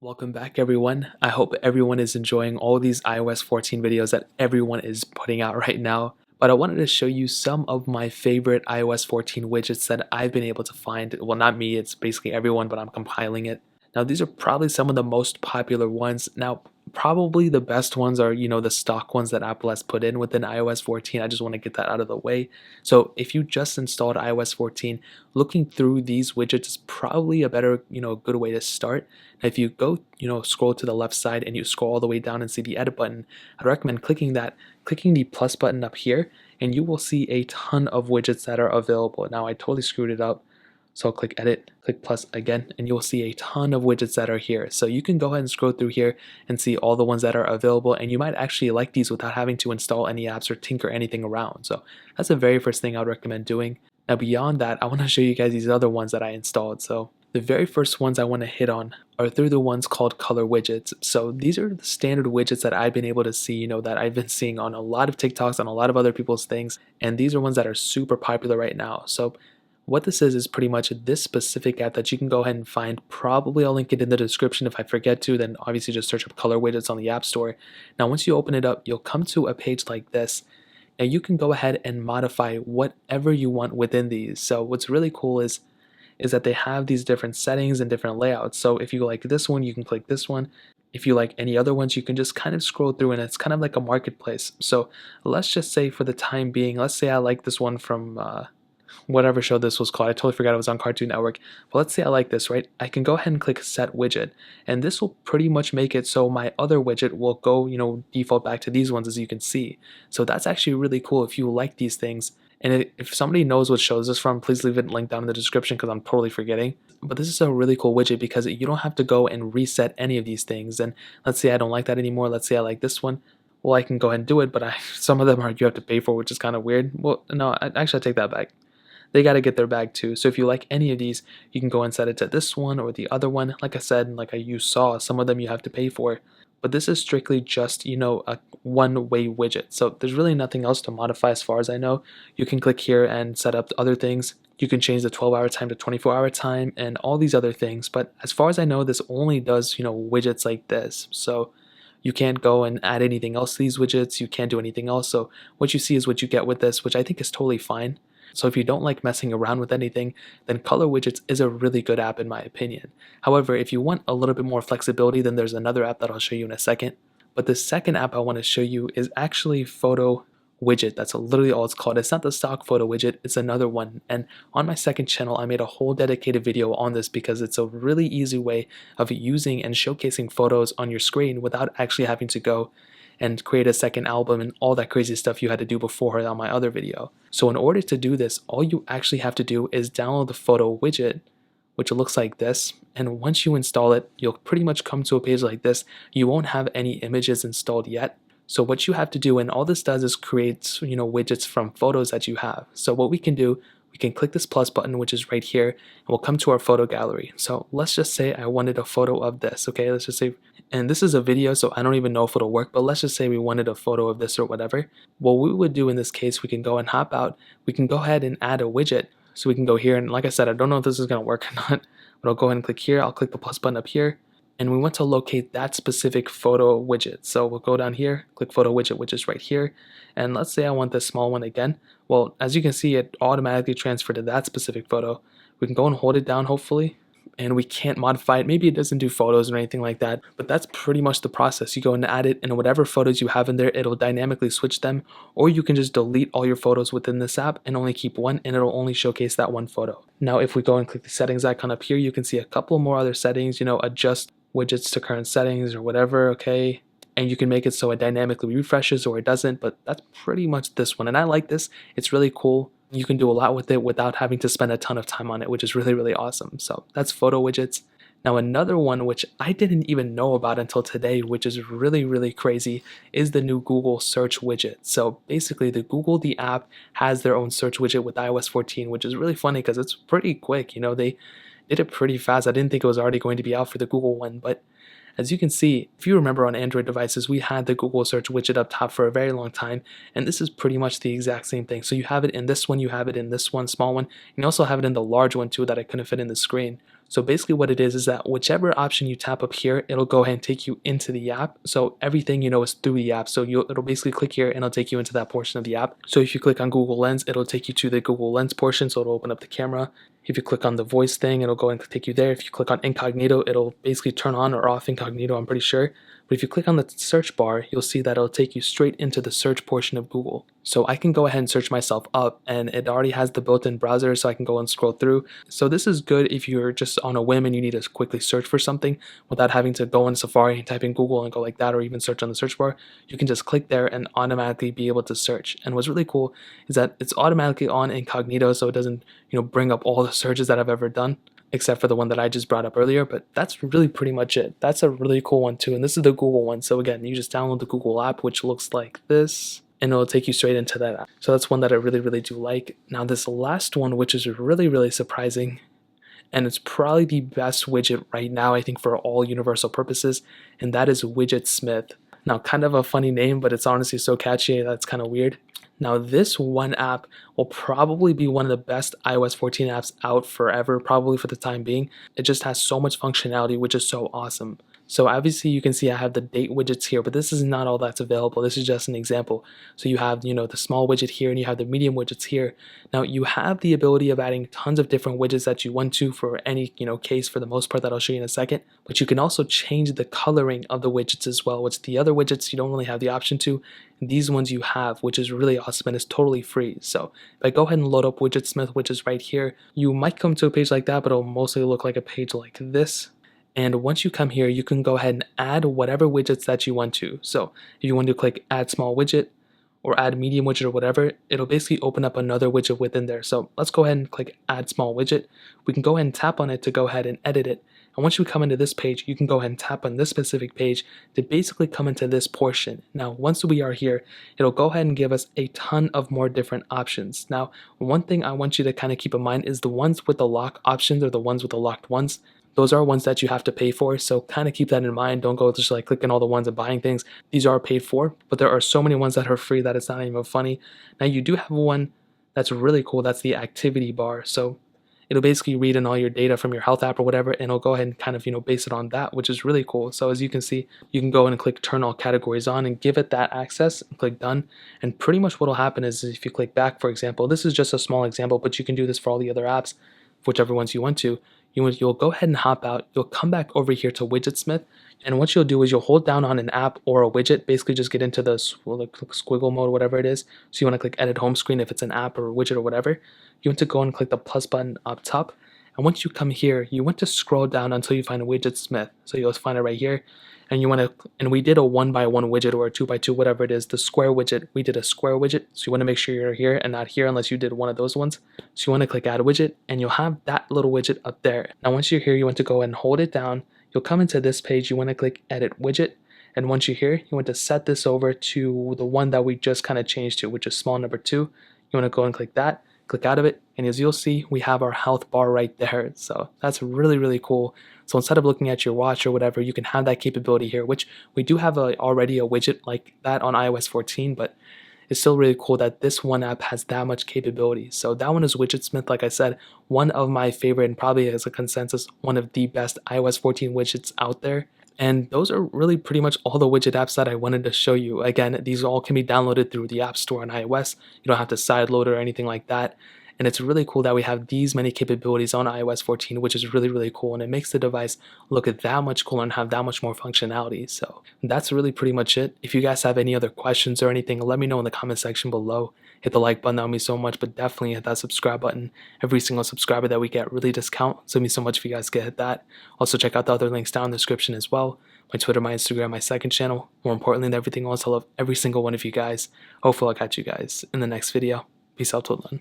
Welcome back everyone. I hope everyone is enjoying all these iOS 14 videos that everyone is putting out right now. But I wanted to show you some of my favorite iOS 14 widgets that I've been able to find. Well, not me, it's basically everyone, but I'm compiling it. Now, these are probably some of the most popular ones. Now, probably the best ones are, the stock ones that Apple has put in within iOS 14. I just want to get that out of the way. So if you just installed iOS 14, looking through these widgets is probably a better, good way to start. If you go, scroll to the left side and you scroll all the way down and see the edit button, I'd recommend clicking the plus button up here, and you will see a ton of widgets that are available. Now I totally screwed it up. So I'll click edit, click plus again, and you'll see a ton of widgets that are here. So you can go ahead and scroll through here and see all the ones that are available, and you might actually like these without having to install any apps or tinker anything around. So that's the very first thing I would recommend doing. Now beyond that, I want to show you guys these other ones that I installed. So the very first ones I want to hit on are through the ones called color widgets. So these are the standard widgets that I've been able to see, that I've been seeing on a lot of TikToks, on a lot of other people's things, and these are ones that are super popular right now. So what this is pretty much this specific app that you can go ahead and find. Probably I'll link it in the description. If I forget to, then obviously just search up color widgets on the App Store. Now once you open it up, you'll come to a page like this. Now you can go ahead and modify whatever you want within these. So what's really cool is that they have these different settings and different layouts. So if you like this one, you can click this one. If you like any other ones, you can just kind of scroll through, and it's kind of like a marketplace. So let's just say for the time being, let's say I like this one from whatever show this was called. I totally forgot it was on Cartoon Network. But let's say I like this, right? I can go ahead and click set widget, and this will pretty much make it so my other widget will go, default back to these ones, as you can see. So that's actually really cool if you like these things. And if somebody knows what show this is from, please leave it linked down in the description because I'm totally forgetting. But this is a really cool widget because you don't have to go and reset any of these things. And let's say I don't like that anymore. Let's say I like this one. Well, I can go ahead and do it, but some of them you have to pay for, which is kind of weird. Well, no, actually I take that back. They got to get their bag too. So if you like any of these, you can go and set it to this one or the other one. Like I said, like you saw, some of them you have to pay for. But this is strictly just, a one-way widget. So there's really nothing else to modify as far as I know. You can click here and set up other things. You can change the 12-hour time to 24-hour time and all these other things. But as far as I know, this only does, widgets like this. So you can't go and add anything else to these widgets. You can't do anything else. So what you see is what you get with this, which I think is totally fine. So if you don't like messing around with anything, then Color Widgets is a really good app in my opinion. However, if you want a little bit more flexibility, then there's another app that I'll show you in a second. But the second app I want to show you is actually Photo Widget. That's literally all it's called. It's not the stock photo widget, it's another one. And on my second channel, I made a whole dedicated video on this because it's a really easy way of using and showcasing photos on your screen without actually having to go and create a second album and all that crazy stuff you had to do before on my other video. So in order to do this, all you actually have to do is download the photo widget, which looks like this. And once you install it, you'll pretty much come to a page like this. You won't have any images installed yet. So what you have to do, and all this does is create, widgets from photos that you have. So what we can do, we can click this plus button, which is right here, and we'll come to our photo gallery. So let's just say I wanted a photo of this, okay? Let's just say, and this is a video, so I don't even know if it'll work, but let's just say we wanted a photo of this or whatever. What we would do in this case, we can go and hop out, we can go ahead and add a widget. So we can go here, and like I said, I don't know if this is gonna work or not, but I'll go ahead and click here, I'll click the plus button up here, and we want to locate that specific photo widget. So we'll go down here, click photo widget, which is right here. And let's say I want this small one again. Well, as you can see, it automatically transferred to that specific photo. We can go and hold it down, hopefully, and we can't modify it. Maybe it doesn't do photos or anything like that, but that's pretty much the process. You go and add it, and whatever photos you have in there, it'll dynamically switch them, or you can just delete all your photos within this app and only keep one, and it'll only showcase that one photo. Now, if we go and click the settings icon up here, you can see a couple more other settings, adjust widgets to current settings or whatever, okay? And you can make it so it dynamically refreshes or it doesn't, but that's pretty much this one. And I like this. It's really cool. You can do a lot with it without having to spend a ton of time on it, which is really, really awesome. So that's photo widgets. Now another one which I didn't even know about until today, which is really, really crazy, is the new Google search widget. So basically the app has their own search widget with iOS 14, which is really funny because it's pretty quick. They did it pretty fast. I didn't think it was already going to be out for the Google one, but as you can see, if you remember on Android devices, we had the Google search widget up top for a very long time, and this is pretty much the exact same thing. So you have it in this one, you have it in this one, small one, and you also have it in the large one too that I couldn't fit in the screen. So basically what it is that whichever option you tap up here, it'll go ahead and take you into the app. So everything is through the app. So it'll basically click here and it'll take you into that portion of the app. So if you click on Google Lens, it'll take you to the Google Lens portion. So it'll open up the camera. If you click on the voice thing, it'll go and take you there. If you click on incognito, it'll basically turn on or off incognito, I'm pretty sure. But if you click on the search bar, you'll see that it'll take you straight into the search portion of Google. So I can go ahead and search myself up, and it already has the built-in browser, so I can go and scroll through. So this is good if you're just on a whim and you need to quickly search for something without having to go in Safari and type in Google and go like that, or even search on the search bar. You can just click there and automatically be able to search. And what's really cool is that it's automatically on incognito, so it doesn't bring up all the searches that I've ever done, except for the one that I just brought up earlier. But that's really pretty much it. That's a really cool one too, and this is the Google one. So again, you just download the Google app, which looks like this, and it'll take you straight into that app. So that's one that I really do like. Now this last one, which is really surprising, and it's probably the best widget right now, I think, for all universal purposes, and that is Widgetsmith. Now, kind of a funny name, but it's honestly so catchy that's kind of weird. Now, this one app will probably be one of the best iOS 14 apps out forever, probably for the time being. It just has so much functionality, which is so awesome. So obviously you can see I have the date widgets here, but this is not all that's available. This is just an example. So you have, the small widget here and you have the medium widgets here. Now you have the ability of adding tons of different widgets that you want to for any, case for the most part that I'll show you in a second. But you can also change the coloring of the widgets as well, which the other widgets you don't really have the option to. These ones you have, which is really awesome and is totally free. So if I go ahead and load up Widgetsmith, which is right here, you might come to a page like that, but it'll mostly look like a page like this. And once you come here, you can go ahead and add whatever widgets that you want to. So if you want to click add small widget or add medium widget or whatever, it'll basically open up another widget within there. So let's go ahead and click add small widget. We can go ahead and tap on it to go ahead and edit it. And once you come into this page, you can go ahead and tap on this specific page to basically come into this portion. Now, once we are here, it'll go ahead and give us a ton of more different options. Now, one thing I want you to kind of keep in mind is the ones with the lock options or the ones with the locked ones. Those are ones that you have to pay for, so kind of keep that in mind. Don't go just like clicking all the ones and buying things. These are paid for, but there are so many ones that are free that it's not even funny. Now you do have one that's really cool. That's the activity bar. So it'll basically read in all your data from your health app or whatever, and it'll go ahead and kind of base it on that, which is really cool. So as you can see, you can go in and click turn all categories on and give it that access and click done. And pretty much what will happen is if you click back, for example, this is just a small example, but you can do this for all the other apps, whichever ones you want to. You'll go ahead and hop out, you'll come back over here to Widgetsmith, and what you'll do is you'll hold down on an app or a widget, basically just get into the squiggle mode, whatever it is. So you want to click edit home screen if it's an app or a widget or whatever. You want to go and click the plus button up top, and once you come here, you want to scroll down until you find Widgetsmith. So you'll find it right here. And and we did a 1x1 widget or a 2x2, whatever it is, the square widget. We did a square widget, so you want to make sure you're here and not here unless you did one of those ones. So you want to click add widget, and you'll have that little widget up there. Now once you're here, you want to go ahead and hold it down. You'll come into this page, you want to click edit widget, and once you're here, you want to set this over to the one that we just kind of changed to, which is small number 2. You want to go and click that, click out of it, and as you'll see, we have our health bar right there. So that's really cool. So instead of looking at your watch or whatever, you can have that capability here, which we do have already a widget like that on iOS 14, but it's still really cool that this one app has that much capability. So that one is Widgetsmith, like I said, one of my favorite and probably as a consensus, one of the best iOS 14 widgets out there. And those are really pretty much all the widget apps that I wanted to show you. Again, these all can be downloaded through the App Store on iOS. You don't have to sideload or anything like that. And it's really cool that we have these many capabilities on iOS 14, which is really cool. And it makes the device look that much cooler and have that much more functionality. So that's really pretty much it. If you guys have any other questions or anything, let me know in the comment section below. Hit the like button, that would mean so much, but definitely hit that subscribe button. Every single subscriber that we get really does count, so it means so much if you guys can hit that. Also check out the other links down in the description as well. My Twitter, my Instagram, my second channel. More importantly than everything else, I love every single one of you guys. Hopefully I'll catch you guys in the next video. Peace out till then.